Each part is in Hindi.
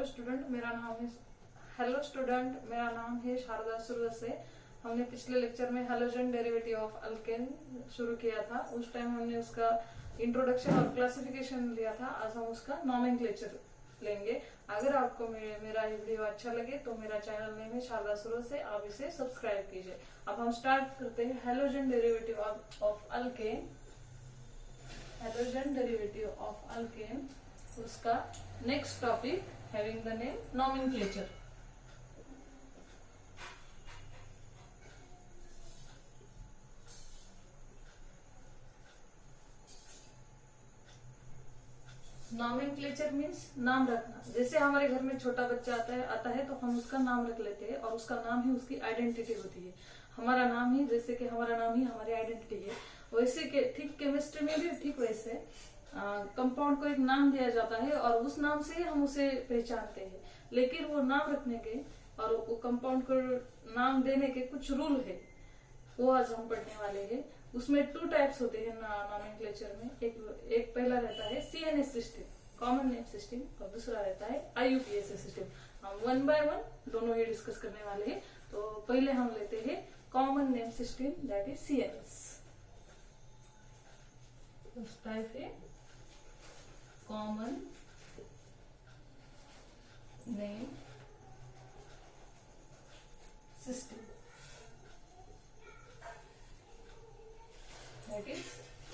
हेलो स्टूडेंट, मेरा नाम है शारदा सुरवसे। हमने पिछले लेक्चर में हैलोजन डेरिवेटिव ऑफ अल्केन शुरू किया था। उस टाइम हमने उसका इंट्रोडक्शन और क्लासिफिकेशन लिया था। आज हम उसका नॉमेनक्लेचर लेंगे। अगर आपको मेरा ये वीडियो अच्छा लगे तो मेरा चैनल नेम है शारदा सुरवसे, आप इसे सब्सक्राइब कीजिए। अब हम स्टार्ट करते हैं halogen derivative of alkane. Halogen derivative of alkane, उसका next topic having the name nomenclature. Nomenclature means नाम रखना। जैसे हमारे घर में छोटा बच्चा आता है तो हम उसका नाम रख लेते हैं और उसका नाम ही उसकी आइडेंटिटी होती है। हमारा नाम ही, जैसे कि हमारा नाम ही हमारी आइडेंटिटी है, वैसे के ठीक केमिस्ट्री में भी ठीक वैसे कंपाउंड को एक नाम दिया जाता है और उस नाम से हम उसे पहचानते हैं। लेकिन वो नाम रखने के और वो कंपाउंड को नाम देने के कुछ रूल है, वो आज हम पढ़ने वाले हैं। उसमें 2 टाइप्स होते हैं नॉमेनक्लेचर में। एक पहला रहता है CNS system, common name system, और दूसरा रहता है IUPAC सिस्टम। हम 1 बाय 1 दोनों ही डिस्कस करने वाले हैं। तो पहले हम लेते हैं common name system, that is CNS। उस टाइप है common name system, that is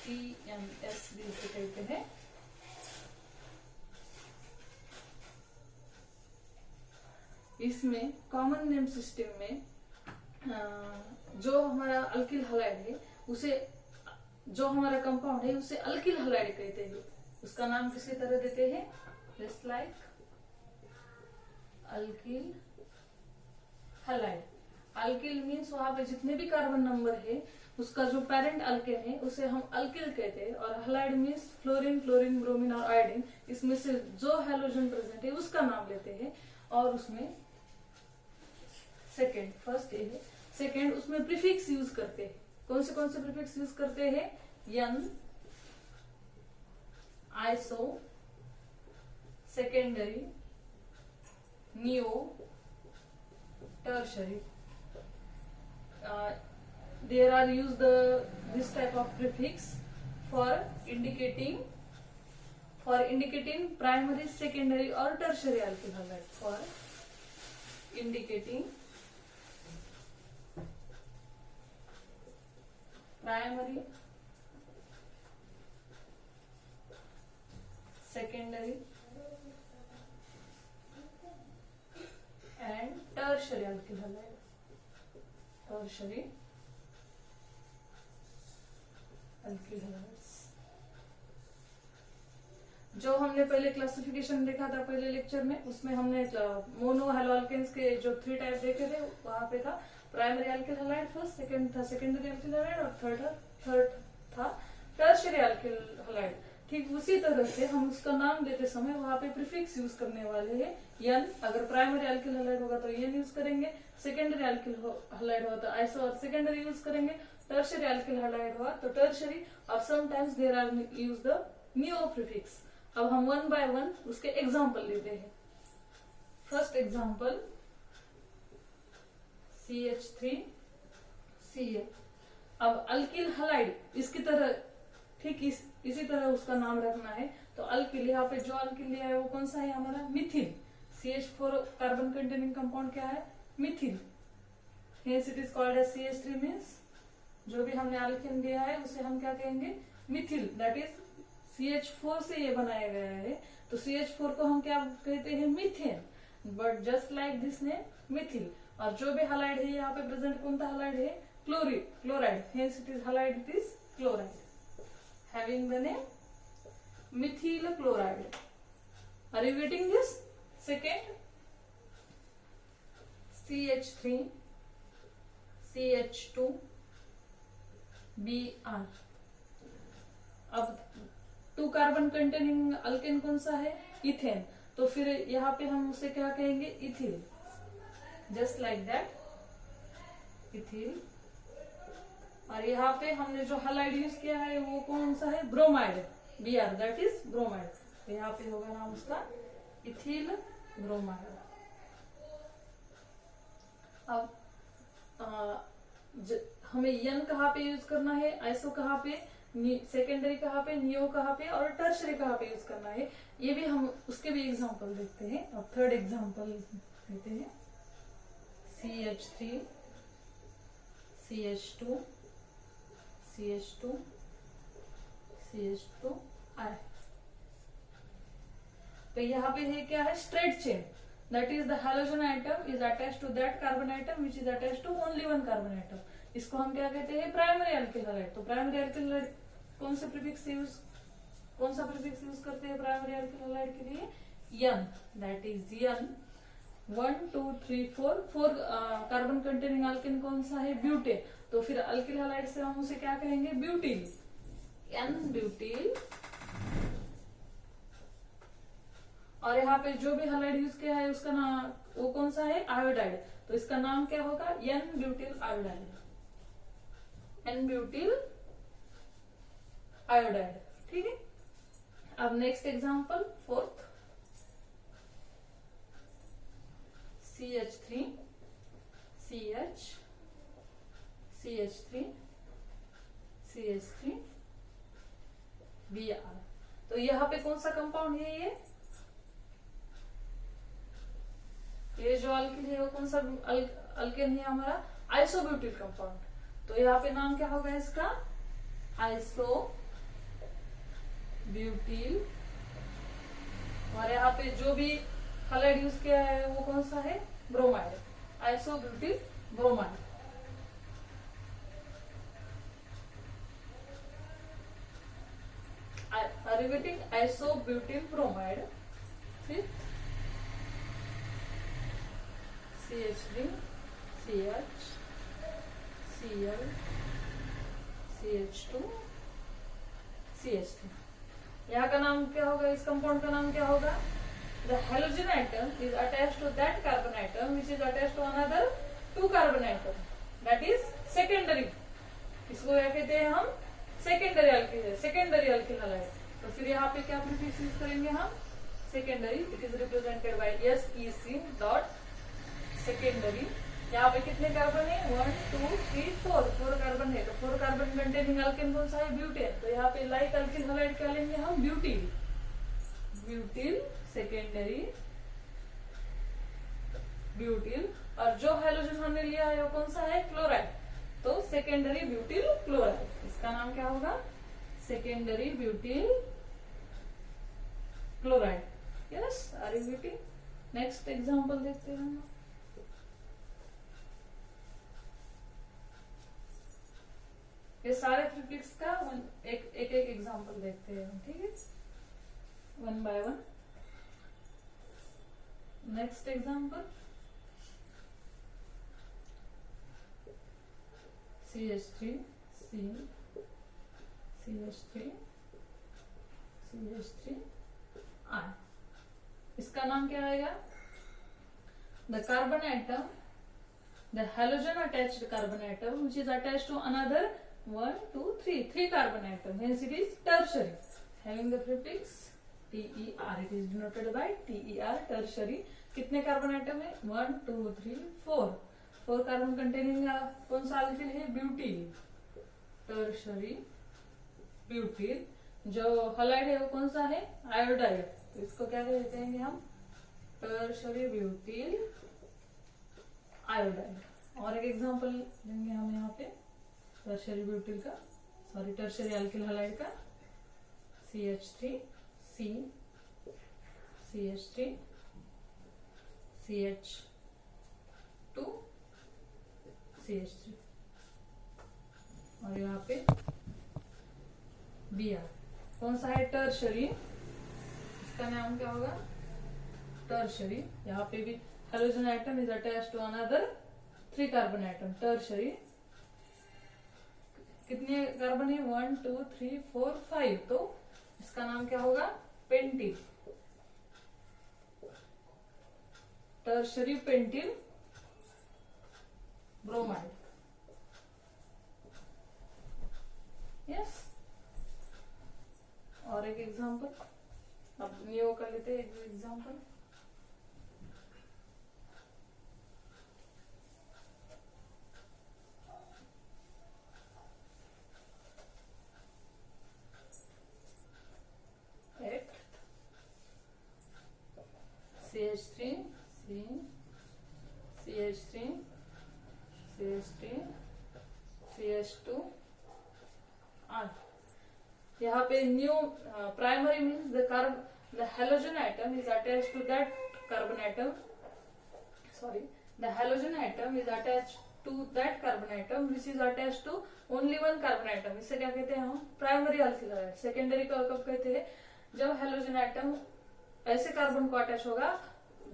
CNS भी इसे कहते हैं। इसमें कॉमन नेम सिस्टम में जो हमारा अल्किल हैलाइड है उसे, जो हमारा कंपाउंड है उसे अल्किल हैलाइड कहते हैं। उसका नाम किसी तरह देते हैं, just like alkyl halide. Alkyl means वहां पे जितने भी कार्बन नंबर है उसका जो पेरेंट अल्केन है उसे हम अल्किल कहते हैं। और halide means fluorine, chlorine, bromine और आयोडीन, इसमें से जो हैलोजन प्रेजेंट है उसका नाम लेते हैं। और उसमें फर्स्ट ये है सेकेंड, उसमें प्रीफिक्स यूज करते हैं। कौन से प्रीफिक्स यूज करते हैं? N, iso, secondary, neo, tertiary. There are used this type of prefix for indicating primary, secondary or tertiary alkyl halide. For indicating primary, secondary and tertiary alkyl halide. Tertiary alkyl halides। जो हमने पहले क्लासिफिकेशन देखा था पहले लेक्चर में, उसमें हमने मोनो हैलोअल्केन्स के जो 3 टाइप देखे थे, वहां पे था primary alkyl halide first, second था सेकेंडरी अल्किल हैलाइड और थर्ड था टर्शियरी अल्किल हैलाइड। ठीक उसी तरह से हम उसका नाम देते समय वहां पे प्रीफिक्स यूज करने वाले हैं। यन, अगर प्राइमरी अल्किल हैलाइड होगा तो यन यूज करेंगे, सेकेंडरी अल्किल हैलाइड होगा तो आइसो और सेकेंडरी यूज करेंगे, टर्शियरी अल्किल हैलाइड हुआ तो टर्शियरी, और sometimes there are use the neo prefix. अब हम 1 बाय 1 उसके एग्जांपल लेते हैं। First example CH3Ca। अब अल्किल हैलाइड इसकी तरह ठीक इसी तरह उसका नाम रखना है। तो अल्किल, यहाँ पे जो अल्किल लिया है वो कौन सा है हमारा? Mithil. CH4 carbon containing compound क्या है? Mithil. Hence it is called as CH3 means जो भी हमने अल्केन लिया है उसे हम क्या कहेंगे? मिथिल। दैट इज CH4 से ये बनाया गया है, तो CH4 को हम क्या कहते हैं? Methane. But just like this name Mithil. और जो भी हैलाइड है यहाँ पे प्रेजेंट, कौन सा हैलाइड है? Chloride. Hence it is halide, it is chloride having the name methyl chloride. Are you getting this? Second CH3 CH2 Br। अब 2 कार्बन कंटेनिंग अल्केन कौन सा है? इथेन। तो फिर यहाँ पे हम उसे क्या कहेंगे? Ethyl. Just like that ethyl. और यहाँ पे हमने जो हैलाइड यूज किया है वो कौन सा है? Bromide, Br, that is bromide. तो यहाँ पे होगा नाम उसका इथिल ब्रोमाइड। अब हमें यन कहाँ पे यूज करना है, आइसो कहाँ पे, सेकेंडरी कहाँ पे, नियो कहाँ पे और टर्शरी कहाँ पे यूज करना है, ये भी हम उसके भी एग्जांपल देखते हैं। अब थर्ड एग्जांपल देते हैं, CH3 CH2 CH2 CH2 I। तो यहाँ पे है क्या है, straight chain, that is the halogen atom is attached to that carbon atom which is attached to only one carbon atom. इसको हम क्या कहते हैं, प्राइमरी अल्किल हैलाइड। तो प्राइमरी अल्किल हैलाइड कौन सा प्रीफिक्स यूज करते हैं प्राइमरी अल्किल हैलाइड के लिए, N, that is N. 1 2 3 4 carbon containing alkene कौन सा है, ब्यूटेन। तो फिर अल्किल हैलाइड से हम उसे क्या कहेंगे, ब्यूटिल, एन ब्यूटिल। और यहाँ पे जो भी हैलाइड यूज किया है उसका नाम वो कौन सा है, आयोडाइड। तो इसका नाम क्या होगा, n butyl iodide, n butyl iodide. ठीक है। अब next example, fourth, CH3 CH CH3 CH3 Br। तो यहाँ पे कौन सा कंपाउंड है, ये जो अल्किल है वो कौन सा अल्केन है हमारा, आइसोब्यूटिल कंपाउंड। तो यहाँ पे नाम क्या होगा इसका, आइसोब्यूटिल। और यहाँ पे जो भी हैलाइड यूज किया है वो कौन सा है, bromide, isobutyl bromide. Repeating, isobutyl bromide. फिर CH3 CH Cl CH2 CH3। यहाँ का नाम क्या होगा, इस कंपाउंड का नाम क्या होगा, the halogen atom is attached to that carbon atom which is attached to another 2 carbon atom, that is secondary. इसको क्या कहते हैं हम, secondary alkyl, secondary alkyl halide. तो फिर यहाँ पे क्या प्रीफिक्स यूज करेंगे हम, secondary. It is represented by SEC dot secondary. यहाँ पे कितने कार्बन है, 1 2 3 4 कार्बन है। तो 4 कार्बन कंटेनिंग अल्केन कौन सा है, ब्यूटेन। तो यहाँ पे लाइक अल्किल हैलाइड क्या लेंगे हम, ब्यूटिल, ब्यूटिल सेकेंडरी ब्यूटिल। और जो हैलोजन हमने लिया है वो कौन सा है, क्लोराइड। तो सेकेंडरी ब्यूटिल क्लोराइड, इसका नाम क्या होगा, secondary butyl chloride. Yes, are you getting. Next example देखते हैं। ये सारे प्रीफिक्स का एक एग्जांपल देखते हैं, ठीक है, 1 by 1। Next example, CH3 C CH3 CH3 I। इसका नाम क्या आएगा, the carbon atom, the halogen attached carbon atom which is attached to another 1 2 3 carbon atom, hence it is tertiary, having the prefix TER, it is denoted by TER, tertiary। कितने कार्बन आइटम है, 1 2 3 4 कार्बन कंटेनिंग कौन सा अल्किल है, ब्यूटिल, टर्शरी ब्यूटिल। जो हैलाइड है वो कौन सा है, आयोडाइड। तो इसको क्या कहते हैं हम, टर्शरी ब्यूटिल आयोडाइड। और एक एग्जांपल लेंगे हम यहाँ पे टर्शरी ब्यूटिल का, सॉरी टर्शरी अल्किल हैलाइड का, CH3 C CH3 CH2 CH3। और यहाँ पे Br कौन सा है, टर्शरी, इसका नाम क्या होगा, टर्शरी। यहाँ पे भी halogen atom is attached to another 3 carbon atom, tertiary. कितने कार्बन है, 1 2 3 4 5। तो इसका नाम क्या होगा, pentyl, tertiary pentyl bromide. Yes. और एक एग्जांपल, अब नियो का लेते हैं एक example, CH3 C CH3 CH3 CH2 R। यहाँ पे new primary means the halogen atom is attached to that carbon atom, sorry, the halogen atom is attached to that carbon atom which is attached to only one carbon atom। इसे क्या कहते हैं हम? Primary alkyl hydride. सेकेंडरी को कब कहते हैं? जब हेलोजन एटम ऐसे कार्बन को अटैच होगा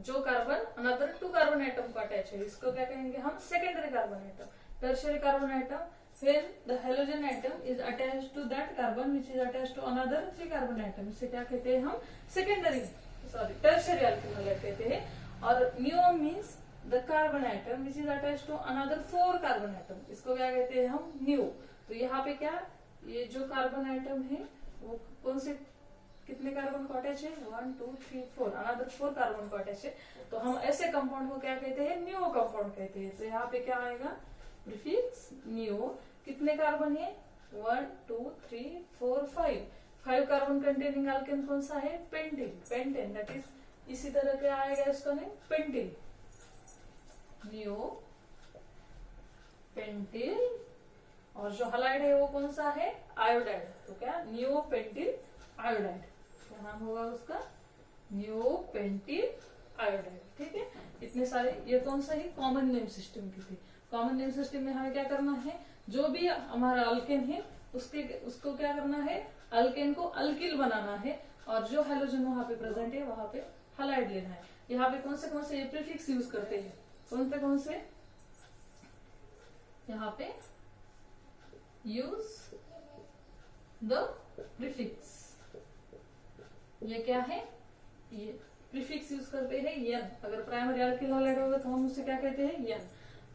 जो carbon another two carbon atom को अटैच है, इसको क्या कहेंगे हम? Secondary carbon atom. Tertiary carbon atom when the halogen atom is attached to that carbon which is attached to another three carbon atom, इसे क्या कहते हैं हम? Secondary, sorry, tertiary alkyl hydride कहते हैं। और neo means the carbon atom which is attach to another four carbon atom, इसको क्या कहते हैं हम? न्यू। तो यहाँ पे क्या, ये जो कार्बन एटम है वो कौन से कितने कार्बन को अटैच है? 1 2 3 4, अनदर 4 कार्बन को अटैच है। तो हम ऐसे कंपाउंड को क्या कहते हैं? न्यू कंपाउंड कहते हैं। तो यहाँ पे क्या आएगा? Prefix new. कितने कार्बन है? 1 2 3 4 5 कार्बन कंटेनिंग अल्केन कौन सा है? Pentyl, pentane. दैट इज इसी तरह क्या आएगा इसका नेम? Pentyl, neo pentyl. और जो हलाइड है वो कौन सा है? आयोडाइड। तो क्या? Neo pentyl iodide. क्या नाम होगा उसका? Neo pentyl iodide. ठीक है, इतने सारे। ये कौन सा है? कॉमन नेम सिस्टम की थी। कॉमन नेम सिस्टम में हमें क्या करना है? जो भी हमारा अल्केन है उसको क्या करना है? अल्केन को अल्किल बनाना है, और जो हेलोजन वहां पे प्रेजेंट है वहां पे हलाइड लेना है। यहाँ पे कौन से प्रीफिक्स यूज करते हैं? कौन से? यहाँ पे यूज द प्रीफिक्स। ये क्या है? ये प्रीफिक्स यूज करते हैं एन। अगर प्राइमरी अल्किल हाइड्राइड होगा तो हम उसे क्या कहते हैं? एन।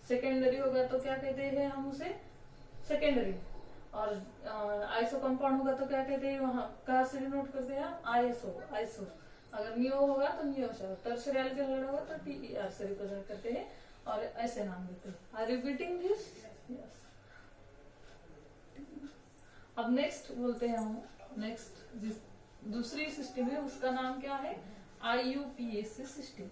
सेकेंडरी होगा तो क्या कहते हैं हम उसे? सेकेंडरी। और आइसो कंपाउंड होगा तो क्या कहते हैं? वहां कहा से डिनोट करते हैं? आइसो। अगर नियो होगा तो नियो से, टर्शियरी अल्किल हाइड्राइड होगा तो TER से रिप्रेजेंट करते हैं और ऐसे नाम देते हैं। Are repeating this? यस। अब नेक्स्ट बोलते हैं हम, नेक्स्ट जिस दूसरी सिस्टम है उसका नाम क्या है? IUPAC system.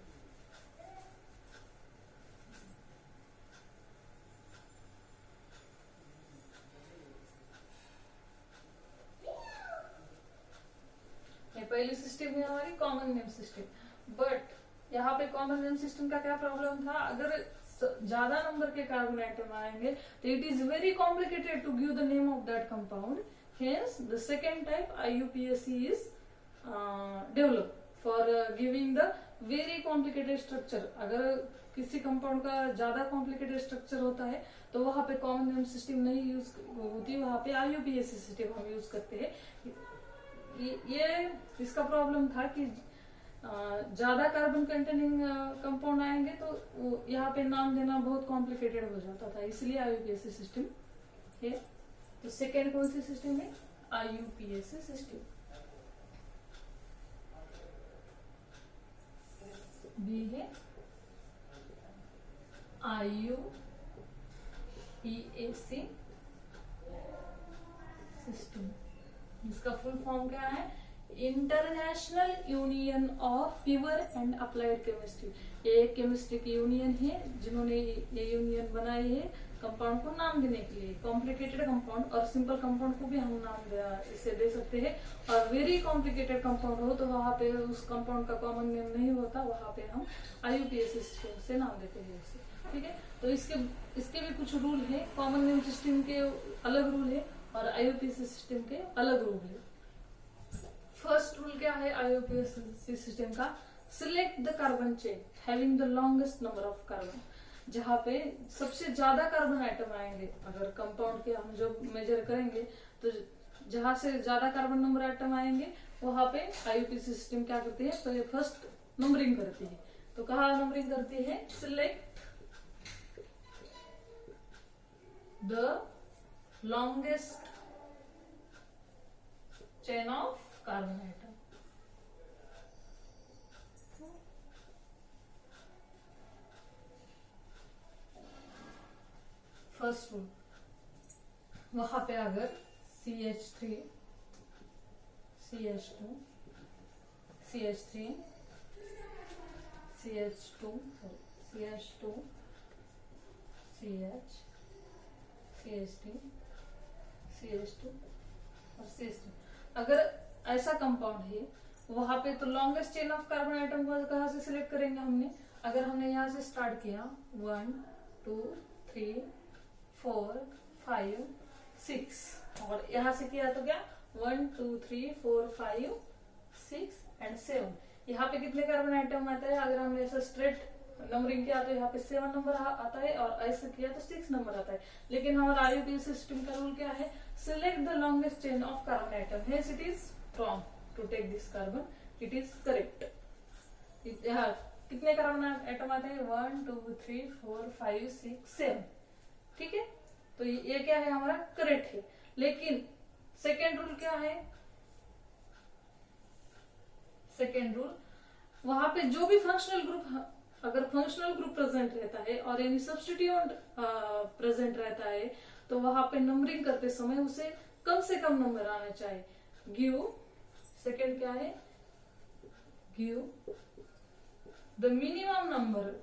पहली सिस्टम है हमारी कॉमन नेम सिस्टम। बट यहाँ पे कॉमन नेम सिस्टम का क्या प्रॉब्लम था? अगर ज्यादा नंबर के कार्बन आइटम आएंगे तो it is very complicated to give the name of that compound. Hence the second type IUPAC is develop for giving the very complicated structure. अगर किसी कंपाउंड का ज्यादा कॉम्प्लिकेटेड स्ट्रक्चर होता है तो वहां पे कॉमन नेम सिस्टम नहीं यूज होती, वहां पे IUPAC सिस्टम हम यूज करते हैं। ये इसका प्रॉब्लम था कि ज्यादा कार्बन कंटेनिंग कंपाउंड आएंगे तो यहाँ पे नाम देना बहुत कॉम्प्लिकेटेड हो जाता था, इसलिए IUPAC सिस्टम है। तो सेकेंड कौन सी सिस्टम है? IUPAC system. बी है IUPAC सिस्टम, जिसका फुल फॉर्म क्या है? International union of pure and applied chemistry. ये एक केमिस्ट्री की यूनियन है जिन्होंने ये यूनियन बनाई है कंपाउंड को नाम देने के लिए। कॉम्प्लिकेटेड कंपाउंड और सिंपल कंपाउंड को भी हम नाम इसे दे सकते हैं, और वेरी कॉम्प्लिकेटेड कंपाउंड हो तो वहां पे उस कंपाउंड का कॉमन नेम नहीं होता, वहां पे हम IUPAC सिस्टम से नाम देते हैं उसे। ठीक है, तो इसके भी कुछ रूल है। कॉमन नेम सिस्टम के अलग रूल है और IUPAC सिस्टम के अलग रूल है। फर्स्ट रूल क्या है IUPAC सिस्टम का? Select the carbon chain having the longest number of carbon. जहाँ पे सबसे ज्यादा कार्बन आइटम आएंगे, अगर कंपाउंड के हम जो मेजर करेंगे तो जहां से ज्यादा कार्बन नंबर आइटम आएंगे वहां पे IUPAC सिस्टम क्या करती है? तो ये फर्स्ट नंबरिंग करती है। तो कहा नंबरिंग करती है? Select the longest chain of carbon item. First rule, वहां पे अगर CH3 CH2 CH3 CH2 CH2 CH CH3 CH2 और CH3। अगर ऐसा कंपाउंड है वहां पे तो longest chain of carbon item को कहाँ से सिलेक्ट करेंगे हमने? अगर हमने यहाँ से स्टार्ट किया 1 2 3 4 5 6 और यहाँ से किया तो क्या 1 2 3 4 5 6 एंड 7। यहाँ पे कितने कार्बन आइटम आता है? अगर हमने ऐसा स्ट्रेट नंबरिंग किया तो यहाँ पे 7 नंबर आता है और ऐसे किया तो 6 नंबर आता है। लेकिन हमारा IUPAC सिस्टम का रूल क्या है? Select the longest chain of carbon atom. Hence it is wrong to take this carbon, it is correct. यहाँ कितने कार्बन आइटम आते हैं? 1 2 3 4 5 6 7। ठीक है, तो ये क्या है? हमारा करेक्ट है। लेकिन सेकेंड रूल क्या है? सेकेंड रूल, वहां पे जो भी फंक्शनल ग्रुप, अगर फंक्शनल ग्रुप प्रेजेंट रहता है और यानी सब्स्टिट्यूएंट प्रेजेंट रहता है तो वहां पे नंबरिंग करते समय उसे कम से कम नंबर आना चाहिए। गिव, सेकेंड क्या है? Give the minimum number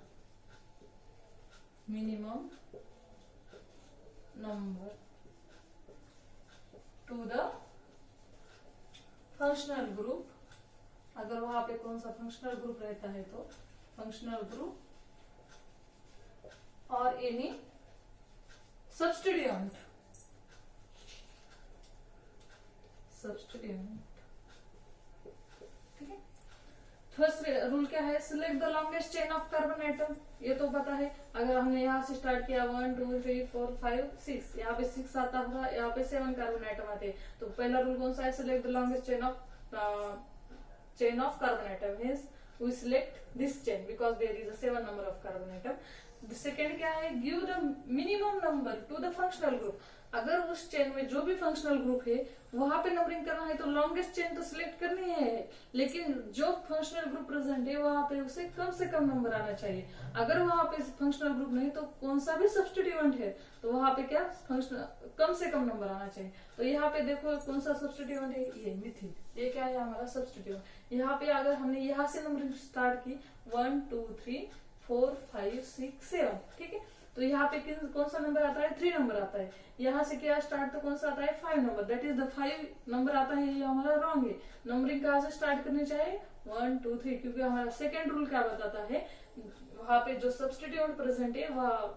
two the functional group. अगर वहां पे कौन सा फंक्शनल ग्रुप रहता है तो फंक्शनल ग्रुप और एनी सब्स्टिट्यूएंट। ठीक है, फर्स्ट रूल क्या है? Select the longest chain of carbon item. ये तो पता है। अगर हमने यहाँ से स्टार्ट किया 1 2 3 4 5 6, यहाँ पे 6 आता होगा, यहाँ पे 7 कार्बन आइटम आते हैं। तो पहला रूल कौन सा है? Select the longest chain of carbon atom. Hence we select this chain because there is a 7 number of carbon atom. The second क्या है? Give the minimum number to the functional group. अगर उस चेन में जो भी फंक्शनल ग्रुप है वहां पे नंबरिंग करना है तो लॉन्गेस्ट चेन तो सिलेक्ट करनी है, लेकिन जो फंक्शनल ग्रुप प्रेजेंट है वहां पे उसे कम से कम नंबर आना चाहिए। अगर वहां पे फंक्शनल ग्रुप नहीं तो कौन सा भी सब्स्टिट्यूएंट है तो वहां पे क्या फंक्शनल कम से कम नंबर आना चाहिए। तो यहाँ पे देखो कौन सा सब्स्टिट्यूएंट है? ये मिथिल। ये क्या है? हमारा सब्स्टिट्यूएंट। यहाँ पे अगर हमने यहाँ से नंबरिंग स्टार्ट की 1 2 3 4 5 6 7, ठीक है, तो यहाँ पे कौन सा नंबर आता है? 3 नंबर आता है। यहाँ से क्या स्टार्ट तो कौन सा आता है? 5 number. That is the 5 number आता है, ये हमारा रॉन्ग है। नंबरिंग कहाँ से स्टार्ट करनी चाहिए? 1 2 3, क्योंकि हमारा सेकेंड रूल क्या बताता है? वहां पे जो सब्स्टिट्यूएंट प्रेजेंट है वह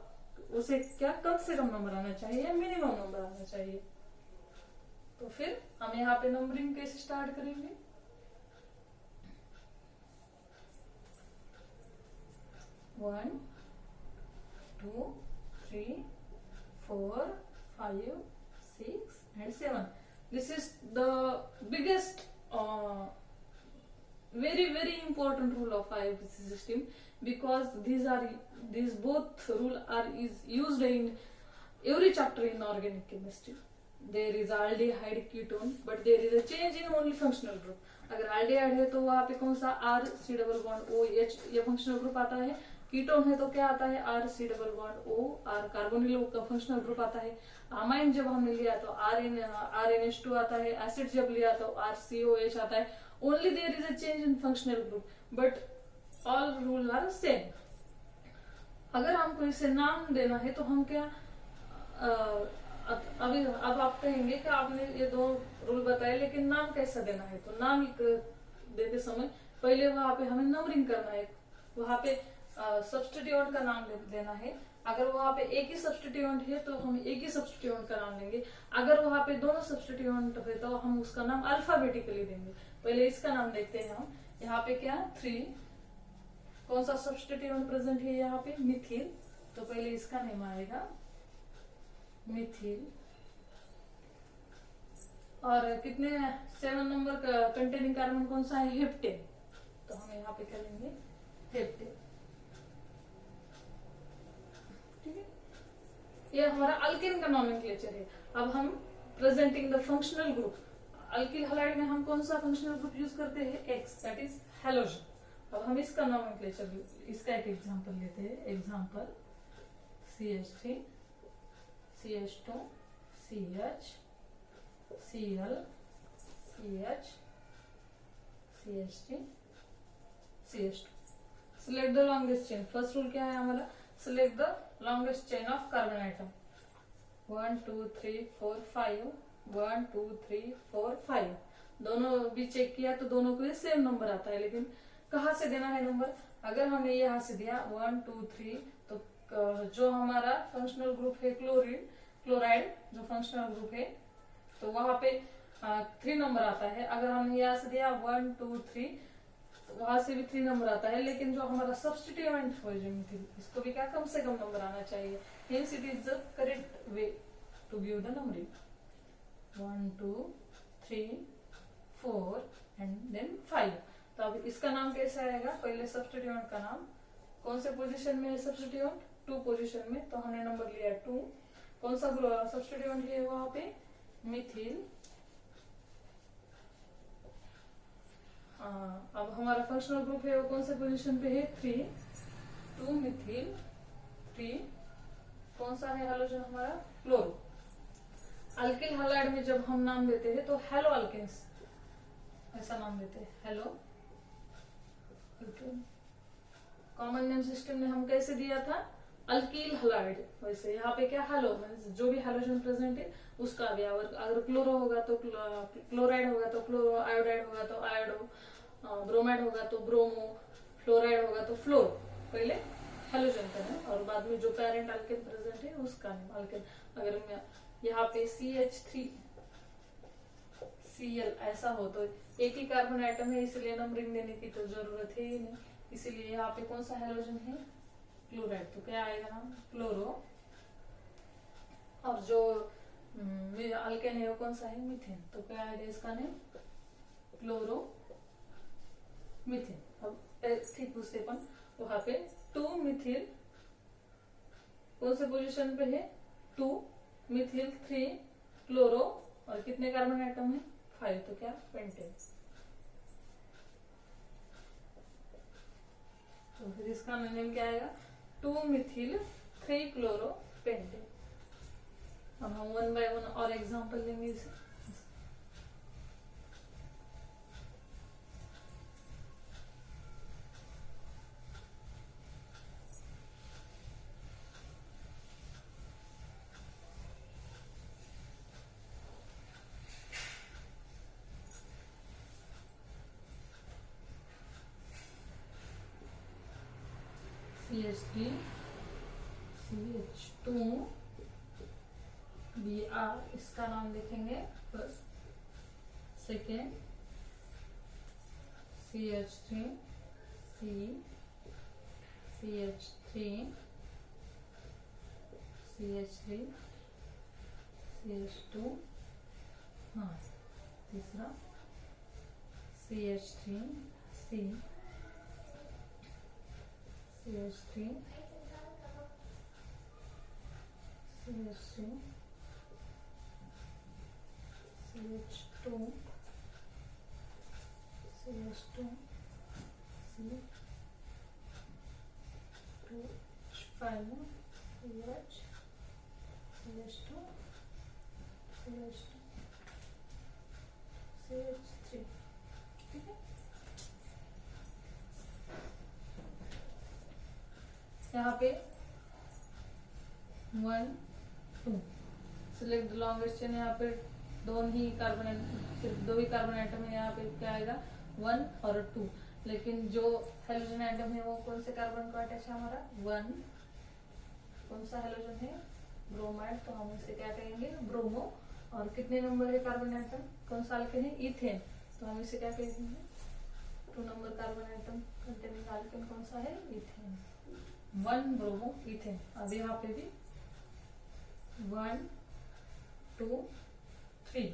उसे क्या कम से कम नंबर आना चाहिए, मिनिमम नंबर आना चाहिए। तो फिर हम यहाँ पे नंबरिंग कैसे स्टार्ट करेंगे? 1 2 3 4 5 6 and 7. This is the biggest very important rule of IUPAC system, because these both rule is used in every chapter in organic chemistry. There is aldehyde ketone, but there is a change in only functional group. अगर aldehyde है तो वहाँ पे कौन सा RC डबल बॉन्ड OH ये फंक्शनल ग्रुप आता है। कीटोन है तो क्या आता है? RC double bond O, R carbonyl का फंक्शनल ग्रुप आता है। अमाइन जब हमने लिया तो RNH2 आता है। एसिड जब लिया तो RCOH आता है। Only there is a change in functional group, but all rule are same. अगर हमको इसे नाम देना है तो हम क्या अब आप कहेंगे कि आपने ये दो रूल बताए, लेकिन नाम कैसा देना है? तो नाम देते समय पहले वहां पे हमें नंबरिंग करना है। वहां पे सब्स्टिट्यूएंट का नाम देना है। अगर वहां पे एक ही सब्स्टिट्यूएंट है तो हम एक ही सब्स्टिट्यूएंट का नाम देंगे। अगर वहां पे दोनों सब्स्टिट्यूएंट है तो हम उसका नाम अल्फाबेटिकली देंगे। पहले इसका नाम देखते हैं हम। यहाँ पे क्या 3, कौन सा सब्स्टिट्यूएंट प्रेजेंट है? यहाँ पे मिथिल। तो पहले इसका नेम आएगा मिथिल। और कितने 7 नंबर का कंटेनिंग कार्बन कौन सा है? हेप्टेन। तो हम यहाँ पे क्या लेंगे? हेप्टेन। ठीक है, ये हमारा अल्केन का नॉमेनक्लेचर है। अब हम presenting the functional group. Alkyl halide में हम कौन सा फंक्शनल ग्रुप यूज करते हैं? X, that is halogen. अब हम इसका नॉमेनक्लेचर, इसका एक एग्जांपल लेते हैं। Example CH3 CH2 CH Cl CH CH3 CH2। Select the longest chain. First rule क्या है हमारा, select the longest chain of carbon item. 1 2 3 4 5, 1 2 3 4 5 दोनों भी चेक किया तो दोनों को सेम नंबर आता है, लेकिन कहाँ से देना है नंबर। अगर हमने यहाँ से दिया 1 2 3 तो जो हमारा फंक्शनल ग्रुप है क्लोराइड जो फंक्शनल ग्रुप है तो वहां पे 3 नंबर आता है। अगर हमने यहाँ से दिया 1 2 3 तो वहां से भी 3 नंबर आता है, लेकिन जो हमारा सब्स्टिट्यूएंट हो जो इसको भी क्या कम से कम नंबर आना चाहिए। Hence it is the correct way to give the numbering। 1 2 3 4 and then 5। तो अब इसका नाम कैसा आएगा, पहले सब्स्टिट्यूएंट का नाम, कौन से पोजीशन में है सब्स्टिट्यूएंट, 2 पोजीशन में, तो हमने नंबर लिया 2। कौन सा सब्स्टिट्यूएंट है वहां पे, मिथिल। अब हमारा फंक्शनल ग्रुप है वो कौन से पोजीशन पे है, 3। 2 मिथिल 3 कौन सा है हैलोजन हमारा, क्लोरो। अल्किल हैलाइड में जब हम नाम देते हैं तो हेलो अल्केन्स ऐसा नाम देते हैं, हेलो। कॉमन नेम सिस्टम में हम कैसे दिया था, अल्किल हैलाइड, वैसे यहाँ पे क्या हेलो मींस जो भी हैलोजन प्रेजेंट है उसका भी। अगर क्लोरो होगा तो क्लोराइड होगा तो क्लोरो, आयोडाइड होगा तो आयोडो, ब्रोमाइड होगा तो ब्रोमो, फ्लोराइड होगा तो फ्लोरो। पहले हैलोजन का नाम और बाद में जो पेरेंट अल्केन प्रेजेंट है उसका नाम अल्केन। अगर यहाँ पे CH3 Cl ऐसा हो तो एक ही कार्बन आइटम है, इसलिए नंबरिंग देने की तो जरूरत है ही नहीं। इसीलिए यहाँ पे कौन सा हैलोजन है, क्लोराइड, तो क्या आएगा नाम, क्लोरो। और जो अल्केन है वो कौन सा है, मीथेन, तो क्या आएगा इसका नेम, क्लोरो मीथेन। अब ठीक उससे अपन वहां पे 2 मिथिल कौन से पोजीशन पे है, 2 मिथिल 3 क्लोरो और कितने कार्बन आइटम है, 5, तो क्या पेंटेन। तो फिर इसका नेम क्या आएगा, 2 मिथिल 3 क्लोरो पेंटेन। अब हम 1 बाय 1 और एग्जांपल लेंगे इसे। CH3 CH2 Br, इसका नाम लिखेंगे first. Second CH3 C CH3 CH3 CH2, हाँ तीसरा CH3 C CH3 CH3 CH2 CH2 C 2 5 CH CH2 CH2 CH3, ठीक है। यहाँ पे 1 2 सिलेक्ट द लॉन्गेस्ट चेन, यहाँ पे सिर्फ 2 ही कार्बन आइटम है, यहाँ पे क्या आएगा 1 और 2। लेकिन जो हेलोजन आइटम है वो कौन से कार्बन का अटैच है हमारा, 1। कौन सा हेलोजन है, ब्रोमाइड, तो हम इसे क्या कहेंगे, ब्रोमो। और कितने नंबर है कार्बन आइटम, कौन सा अल्केन है, इथेन, तो हम इसे क्या कहेंगे, 2 number carbon atom containing alkane कौन सा है, इथेन। 1 bromo ethane. अब यहाँ पे भी 1 2 3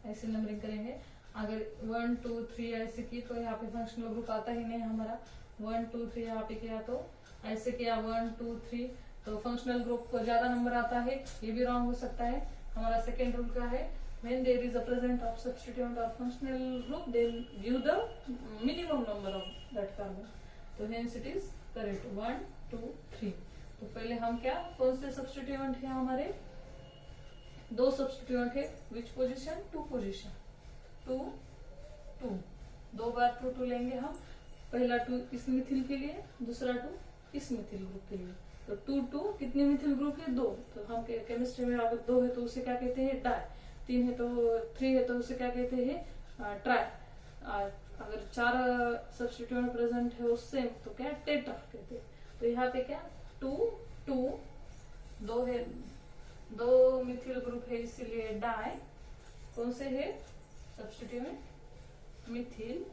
ऐसे नंबरिंग करेंगे। अगर 1 2 3 ऐसे की तो यहाँ पे फंक्शनल ग्रुप आता ही नहीं हमारा। 1 2 3 यहाँ पे किया तो ऐसे किया 1 2 3 तो फंक्शनल ग्रुप को ज्यादा नंबर आता है, ये भी रॉन्ग हो सकता है। हमारा सेकेंड रूल क्या है, when there is a present of substituent or functional group then give the minimum number of that carbon, तो hence it is correct 1 2 3। तो पहले हम क्या, कौन से सब्स्टिट्यूएंट है हमारे, 2 सब्स्टिट्यूएंट है, विच पोजीशन, 2 पोजीशन 2 2 2 बार 2 2 लेंगे हम, पहला 2 इस मिथिल के लिए, दूसरा 2 इस मिथिल ग्रुप के लिए। तो 2 2 कितने मिथिल ग्रुप है? 2। तो हम केमिस्ट्री में अगर 2 है तो उसे क्या कहते हैं? डाई। 3 है तो 3 है तो उसे क्या कहते हैं? ट्राई। अगर 4 सब्स्टिट्यूएंट प्रेजेंट है उससे तो क्या? टेट्रा कहते हैं। तो यहाँ पे क्या 2 2 2 है, 2 मिथिल ग्रुप है इसीलिए डाई। कौन से है substituent? Mithil.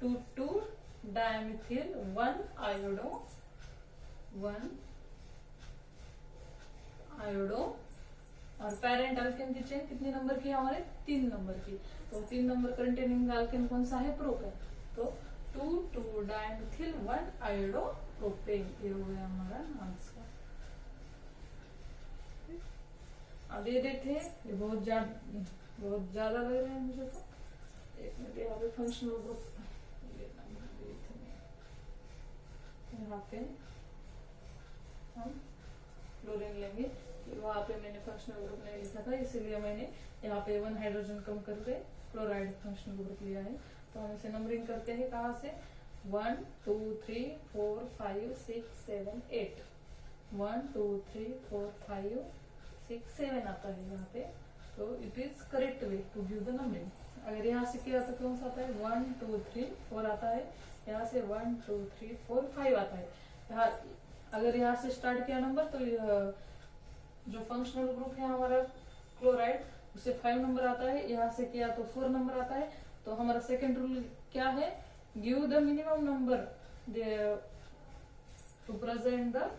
2 2 dimethyl 1 iodo, 1 iodo. और पेरेंट अल्केन की चेन कितने नंबर की है हमारे? 3 नंबर की। तो 3 नंबर कंटेनिंग अल्केन कौन सा है? प्रोपेन। तो 2 2 डायमिथिल 1 आयोडो प्रोपेन, ये हो गया हमारा आंसर। अब ये देखे, ये बहुत ज्यादा लग रहा है मुझे तो। एक मिनट, यहाँ पे फंक्शनल ग्रुप यहाँ पे हम क्लोरीन लेंगे। वहां पे मैंने फंक्शनल ग्रुप नहीं लिखा था, इसीलिए मैंने यहाँ पे 1 हाइड्रोजन कम करके क्लोराइड फंक्शनल ग्रुप लिया है। तो हम इसे नंबरिंग करते हैं कहाँ से? 1 2 3 4 5 6 7 8। 1 2 3 4 5 6 7 आता है यहाँ पे। तो it is correct way to give the numbering. अगर यहाँ से किया तो कौन सा आता है? 1 2 3 4 आता है। यहाँ से 1 2 3 4 5 आता है। यहाँ अगर यहाँ से स्टार्ट किया नंबर तो जो फंक्शनल ग्रुप है हमारा क्लोराइड उसे 5 नंबर आता है। यहाँ से किया तो 4 नंबर आता है। तो हमारा सेकेंड रूल क्या है? Give the minimum number two present the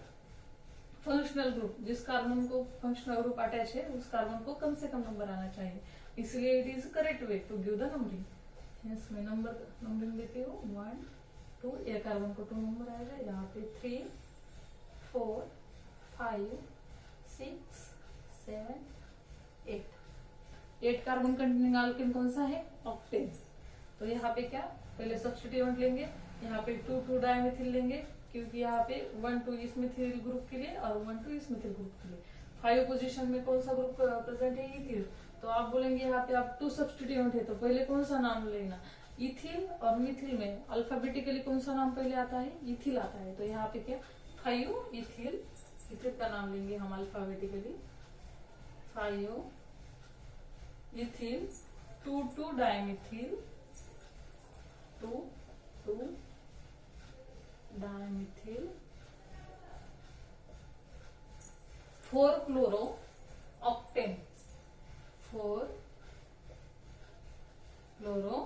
functional group. जिस कार्बन को फंक्शनल ग्रुप अटैच है उस कार्बन को कम से कम नंबर आना चाहिए, इसलिए it is correct way to give the numbering. इसमें नंबरिंग देती हूँ 1 2, एक कार्बन को 2 नंबर आएगा। यहाँ पे 3 4 5 6 7 8। 8 कार्बन कंटेनिंग अल्केन कौन सा है? ऑक्टेन। तो यहाँ पे क्या पहले सब्स्टिट्यूएंट लेंगे, यहाँ पे 2 2 डायमिथिल लेंगे, क्योंकि यहाँ पे 1 2 इस मिथिल ग्रुप के लिए और 1 2 इस मिथिल ग्रुप के लिए। 5 पोजीशन में कौन सा ग्रुप प्रेजेंट है? इथिल। तो आप बोलेंगे यहाँ पे आप 2 सब्स्टिट्यूएंट है तो पहले कौन सा नाम लेना? इथिल और मिथिल में अल्फाबेटिकली कौन सा नाम पहले आता है? इथिल आता है। तो यहाँ पे क्या 5 इथिल, इथिल का नाम लेंगे हम alphabetically. 5 ethyl, 2 2 dimethyl, 2 2 dimethyl, 4 chloro octane, 4 chloro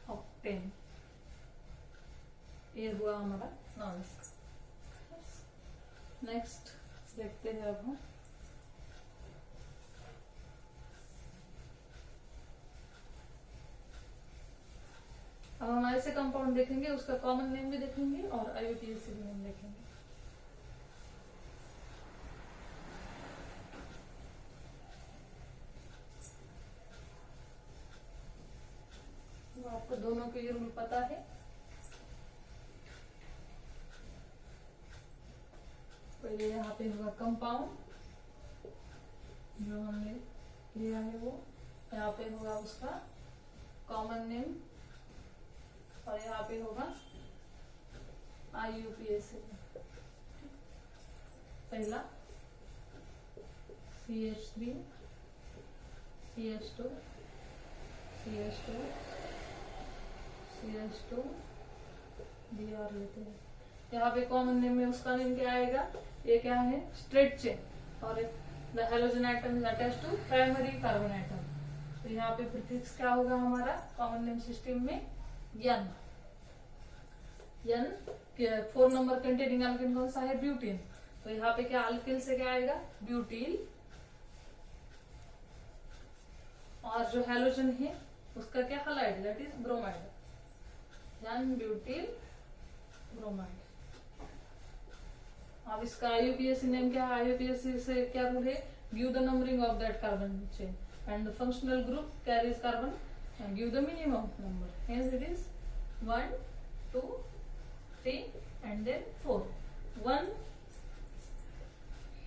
octane. ये हुआ हमारा नाम। नेक्स्ट देखते हैं अब हम ऐसे कंपाउंड देखेंगे, उसका कॉमन नेम भी देखेंगे और IUPAC भी नेम देखेंगे। तो आपको दोनों के ये रूल पता है। पहले यहाँ पे होगा कंपाउंड जो हमने लिया है वो, यहाँ पे होगा उसका कॉमन नेम और यहाँ पे होगा IUPAC। पहला CH3 CH2 CH2 CH2 Br लेते हैं। यहाँ पे कॉमन नेम में उसका नेम क्या आएगा? ये क्या है? स्ट्रेट चेन और the halogen atom is attached to primary carbon atom. तो यहाँ पे प्रीफिक्स क्या होगा हमारा कॉमन नेम सिस्टम में? N। 4 नंबर कंटेनिंग अल्केन कौन सा है? ब्यूटीन। तो यहाँ पे क्या अल्किल से क्या आएगा? ब्यूटील। और जो हैलोजन है उसका क्या? Halide, that is bromide. N butyl bromide. अब इसका IUPAC नेम क्या है? IUPAC से क्या रूल है? Give the numbering of that carbon chain and the functional group carries carbon and give the minimum number. Hence it is 1 2 3 and then 4। 1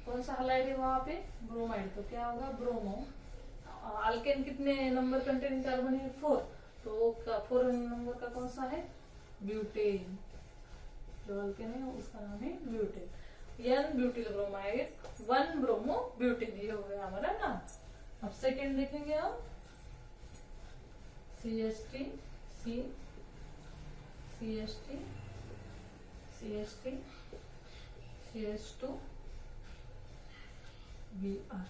कौन सा हैलाइड है वहां पे? ब्रोमाइड। तो क्या होगा? ब्रोमो। अल्केन कितने नंबर कंटेनिंग कार्बन है? 4। तो 4 नंबर का कौन सा है? ब्यूटेन। जो अल्केन है उसका नाम है butane. N butyl bromide, 1 bromo butane, ये हो गया हमारा नाम। अब सेकेंड देखेंगे हम, CH3 C, CH3 CH3 CH2 Br।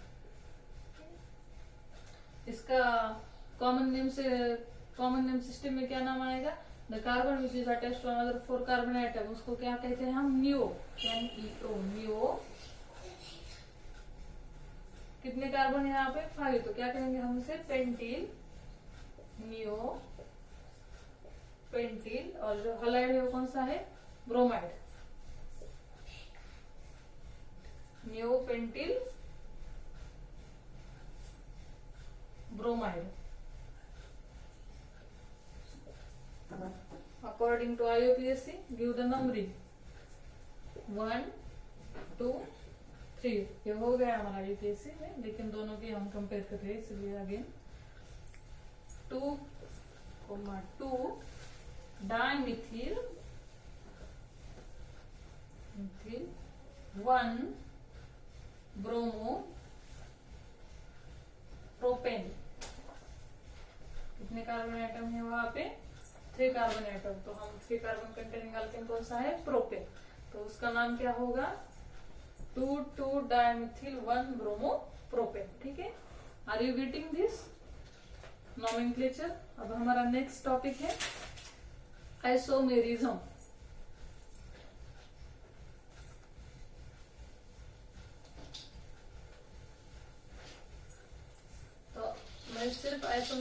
इसका कॉमन नेम सिस्टम में क्या नाम आएगा? The carbon which is attached to another 4 carbon atom, उसको क्या कहते हैं हम? Neo, NEO, neo. कितने कार्बन है यहाँ पे? 5, तो क्या कहेंगे हम इसे? Pentyl, neo pentyl. और जो हलाइड है वो कौन सा है? Bromide, neo pentyl bromide. According to IUPAC, give the numbering 1, 2, 3। ये हो गया हमारा IUPAC में, लेकिन दोनों की हम कंपेयर कर रहे हैं इसलिए अगेन 2, 2 डाइमिथिल 1 ब्रोमो प्रोपेन। कितने कार्बन एटम है वहां पे? 3 कार्बन एटम। तो हम 3 कार्बन कंटेनिंग अल्केन कौन सा है? प्रोपेन। तो उसका नाम क्या होगा? 2 डाइमिथिल 1 ब्रोमो प्रोपेन। ठीक है, are you getting this nomenclature? अब हमारा नेक्स्ट टॉपिक है आइसोमेरिज्म।